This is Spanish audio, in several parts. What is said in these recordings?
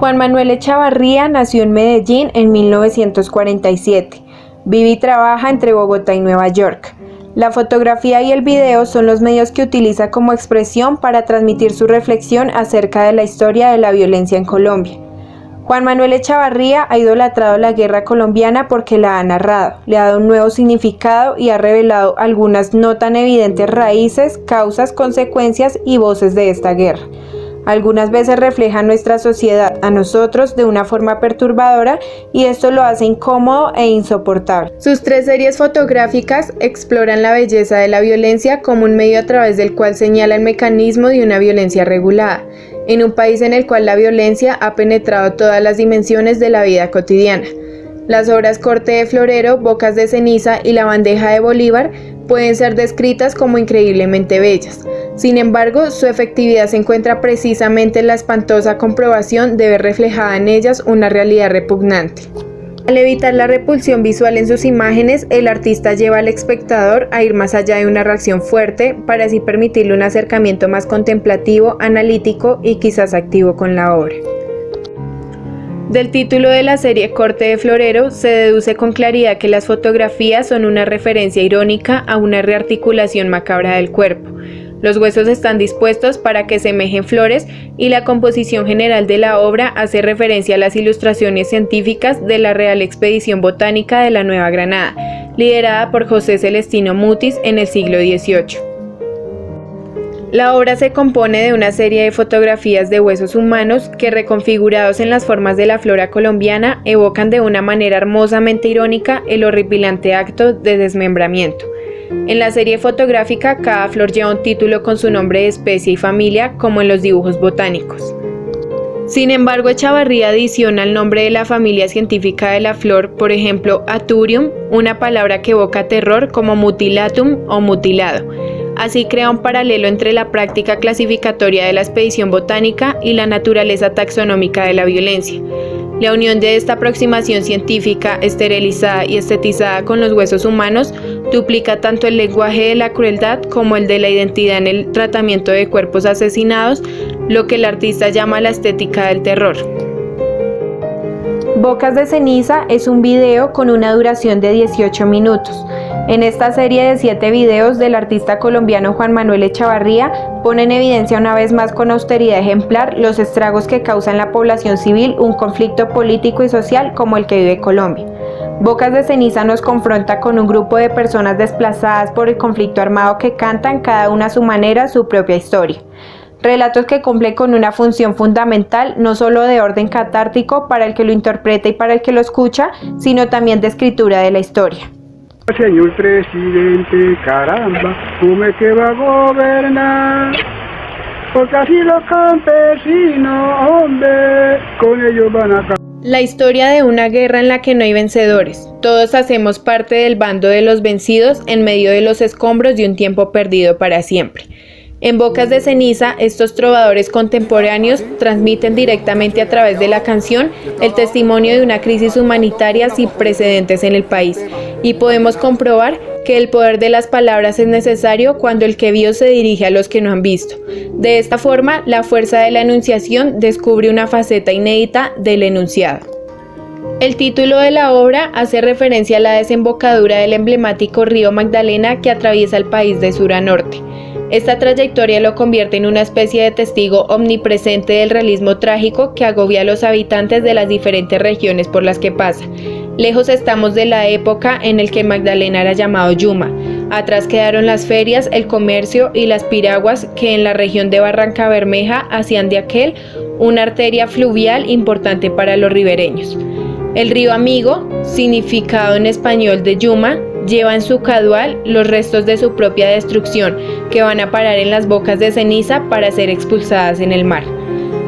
Juan Manuel Echavarría nació en Medellín en 1947. Vive y trabaja entre Bogotá y Nueva York. La fotografía y el video son los medios que utiliza como expresión para transmitir su reflexión acerca de la historia de la violencia en Colombia. Juan Manuel Echavarría ha idolatrado la guerra colombiana porque la ha narrado, le ha dado un nuevo significado y ha revelado algunas no tan evidentes raíces, causas, consecuencias y voces de esta guerra. Algunas veces refleja nuestra sociedad a nosotros de una forma perturbadora y esto lo hace incómodo e insoportable. Sus 3 series fotográficas exploran la belleza de la violencia como un medio a través del cual señala el mecanismo de una violencia regulada, en un país en el cual la violencia ha penetrado todas las dimensiones de la vida cotidiana. Las obras Corte de Florero, Bocas de Ceniza y La Bandeja de Bolívar pueden ser descritas como increíblemente bellas. Sin embargo, su efectividad se encuentra precisamente en la espantosa comprobación de ver reflejada en ellas una realidad repugnante. Al evitar la repulsión visual en sus imágenes, el artista lleva al espectador a ir más allá de una reacción fuerte para así permitirle un acercamiento más contemplativo, analítico y quizás activo con la obra. Del título de la serie Corte de Florero se deduce con claridad que las fotografías son una referencia irónica a una rearticulación macabra del cuerpo. Los huesos están dispuestos para que semejen flores y la composición general de la obra hace referencia a las ilustraciones científicas de la Real Expedición Botánica de la Nueva Granada, liderada por José Celestino Mutis en el siglo XVIII. La obra se compone de una serie de fotografías de huesos humanos que, reconfigurados en las formas de la flora colombiana, evocan de una manera hermosamente irónica el horripilante acto de desmembramiento. En la serie fotográfica, cada flor lleva un título con su nombre de especie y familia, como en los dibujos botánicos. Sin embargo, Echavarría adiciona el nombre de la familia científica de la flor, por ejemplo, Aturium, una palabra que evoca terror, como mutilatum o mutilado. Así crea un paralelo entre la práctica clasificatoria de la expedición botánica y la naturaleza taxonómica de la violencia. La unión de esta aproximación científica, esterilizada y estetizada con los huesos humanos, duplica tanto el lenguaje de la crueldad como el de la identidad en el tratamiento de cuerpos asesinados, lo que el artista llama la estética del terror. Bocas de Ceniza es un video con una duración de 18 minutos. En esta serie de 7 videos del artista colombiano Juan Manuel Echavarría pone en evidencia una vez más con austeridad ejemplar los estragos que causa en la población civil un conflicto político y social como el que vive Colombia. Bocas de Ceniza nos confronta con un grupo de personas desplazadas por el conflicto armado que cantan cada una a su manera su propia historia. Relatos que cumplen con una función fundamental, no solo de orden catártico para el que lo interpreta y para el que lo escucha, sino también de escritura de la historia. Señor presidente, caramba, ¿cómo es que va a gobernar? Porque así los campesinos, hombre, con ellos van a acabar. La historia de una guerra en la que no hay vencedores. Todos hacemos parte del bando de los vencidos en medio de los escombros de un tiempo perdido para siempre. En Bocas de Ceniza, estos trovadores contemporáneos transmiten directamente a través de la canción el testimonio de una crisis humanitaria sin precedentes en el país, y podemos comprobar que el poder de las palabras es necesario cuando el que vio se dirige a los que no han visto. De esta forma, la fuerza de la enunciación descubre una faceta inédita del enunciado. El título de la obra hace referencia a la desembocadura del emblemático río Magdalena que atraviesa el país de sur a norte. Esta trayectoria lo convierte en una especie de testigo omnipresente del realismo trágico que agobia a los habitantes de las diferentes regiones por las que pasa. Lejos estamos de la época en la que Magdalena era llamado Yuma. Atrás quedaron las ferias, el comercio y las piraguas que en la región de Barranca Bermeja hacían de aquel una arteria fluvial importante para los ribereños. El río Amigo, significado en español de Yuma, lleva en su caudal los restos de su propia destrucción, que van a parar en las Bocas de Ceniza para ser expulsadas en el mar.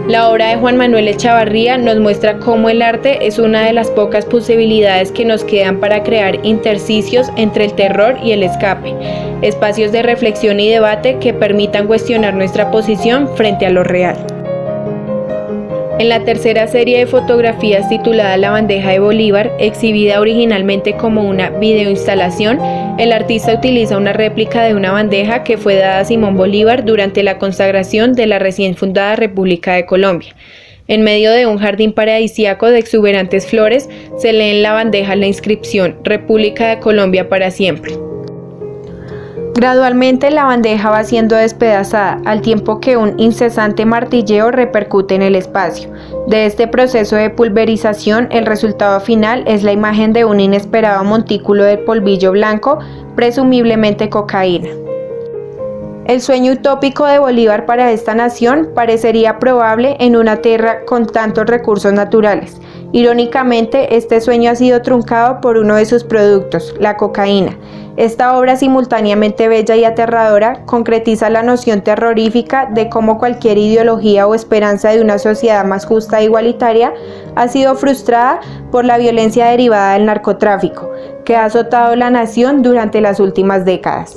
La obra de Juan Manuel Echavarría nos muestra cómo el arte es una de las pocas posibilidades que nos quedan para crear intersticios entre el terror y el escape, espacios de reflexión y debate que permitan cuestionar nuestra posición frente a lo real. En la tercera serie de fotografías titulada La Bandeja de Bolívar, exhibida originalmente como una videoinstalación, el artista utiliza una réplica de una bandeja que fue dada a Simón Bolívar durante la consagración de la recién fundada República de Colombia. En medio de un jardín paradisíaco de exuberantes flores, se lee en la bandeja la inscripción República de Colombia para siempre. Gradualmente la bandeja va siendo despedazada, al tiempo que un incesante martilleo repercute en el espacio. De este proceso de pulverización, el resultado final es la imagen de un inesperado montículo de polvillo blanco, presumiblemente cocaína. El sueño utópico de Bolívar para esta nación parecería probable en una tierra con tantos recursos naturales. Irónicamente, este sueño ha sido truncado por uno de sus productos, la cocaína. Esta obra simultáneamente bella y aterradora concretiza la noción terrorífica de cómo cualquier ideología o esperanza de una sociedad más justa e igualitaria ha sido frustrada por la violencia derivada del narcotráfico, que ha azotado la nación durante las últimas décadas.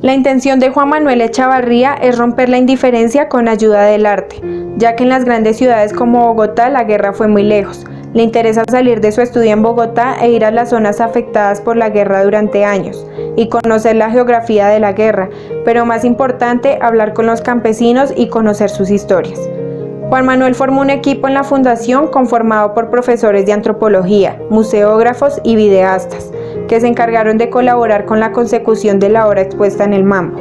La intención de Juan Manuel Echavarría es romper la indiferencia con ayuda del arte, ya que en las grandes ciudades como Bogotá la guerra fue muy lejos. Le interesa salir de su estudio en Bogotá e ir a las zonas afectadas por la guerra durante años y conocer la geografía de la guerra, pero más importante, hablar con los campesinos y conocer sus historias. Juan Manuel formó un equipo en la fundación conformado por profesores de antropología, museógrafos y videastas, que se encargaron de colaborar con la consecución de la obra expuesta en el Mambo.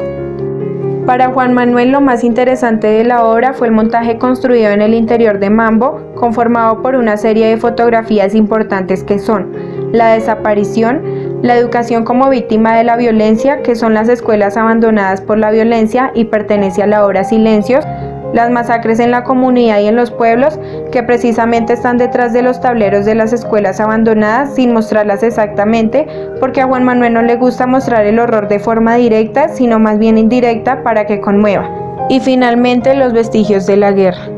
Para Juan Manuel lo más interesante de la obra fue el montaje construido en el interior de Mambo, conformado por una serie de fotografías importantes que son la desaparición, la educación como víctima de la violencia, que son las escuelas abandonadas por la violencia y pertenece a la obra Silencios, las masacres en la comunidad y en los pueblos, que precisamente están detrás de los tableros de las escuelas abandonadas sin mostrarlas exactamente, porque a Juan Manuel no le gusta mostrar el horror de forma directa, sino más bien indirecta para que conmueva. Y finalmente los vestigios de la guerra.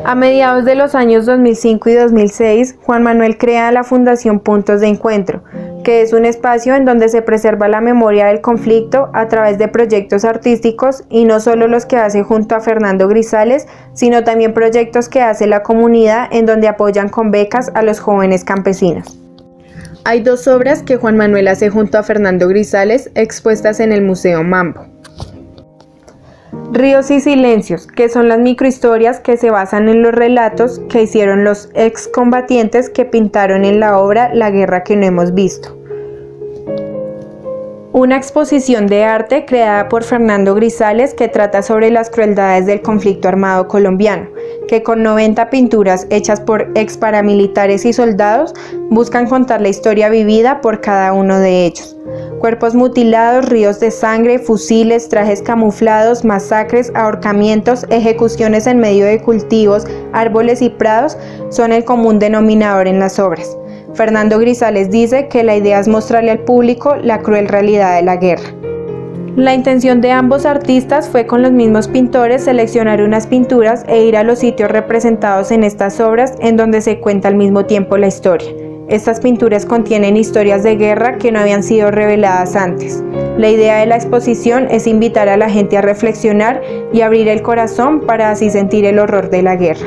A mediados de los años 2005 y 2006, Juan Manuel crea la Fundación Puntos de Encuentro, que es un espacio en donde se preserva la memoria del conflicto a través de proyectos artísticos y no solo los que hace junto a Fernando Grisales, sino también proyectos que hace la comunidad en donde apoyan con becas a los jóvenes campesinos. Hay dos obras que Juan Manuel hace junto a Fernando Grisales expuestas en el Museo Mambo. Ríos y Silencios, que son las microhistorias que se basan en los relatos que hicieron los excombatientes que pintaron en la obra La guerra que no hemos visto. Una exposición de arte creada por Fernando Grisales que trata sobre las crueldades del conflicto armado colombiano, que con 90 pinturas hechas por ex paramilitares y soldados buscan contar la historia vivida por cada uno de ellos. Cuerpos mutilados, ríos de sangre, fusiles, trajes camuflados, masacres, ahorcamientos, ejecuciones en medio de cultivos, árboles y prados son el común denominador en las obras. Fernando Grisales dice que la idea es mostrarle al público la cruel realidad de la guerra. La intención de ambos artistas fue con los mismos pintores seleccionar unas pinturas e ir a los sitios representados en estas obras en donde se cuenta al mismo tiempo la historia. Estas pinturas contienen historias de guerra que no habían sido reveladas antes. La idea de la exposición es invitar a la gente a reflexionar y abrir el corazón para así sentir el horror de la guerra.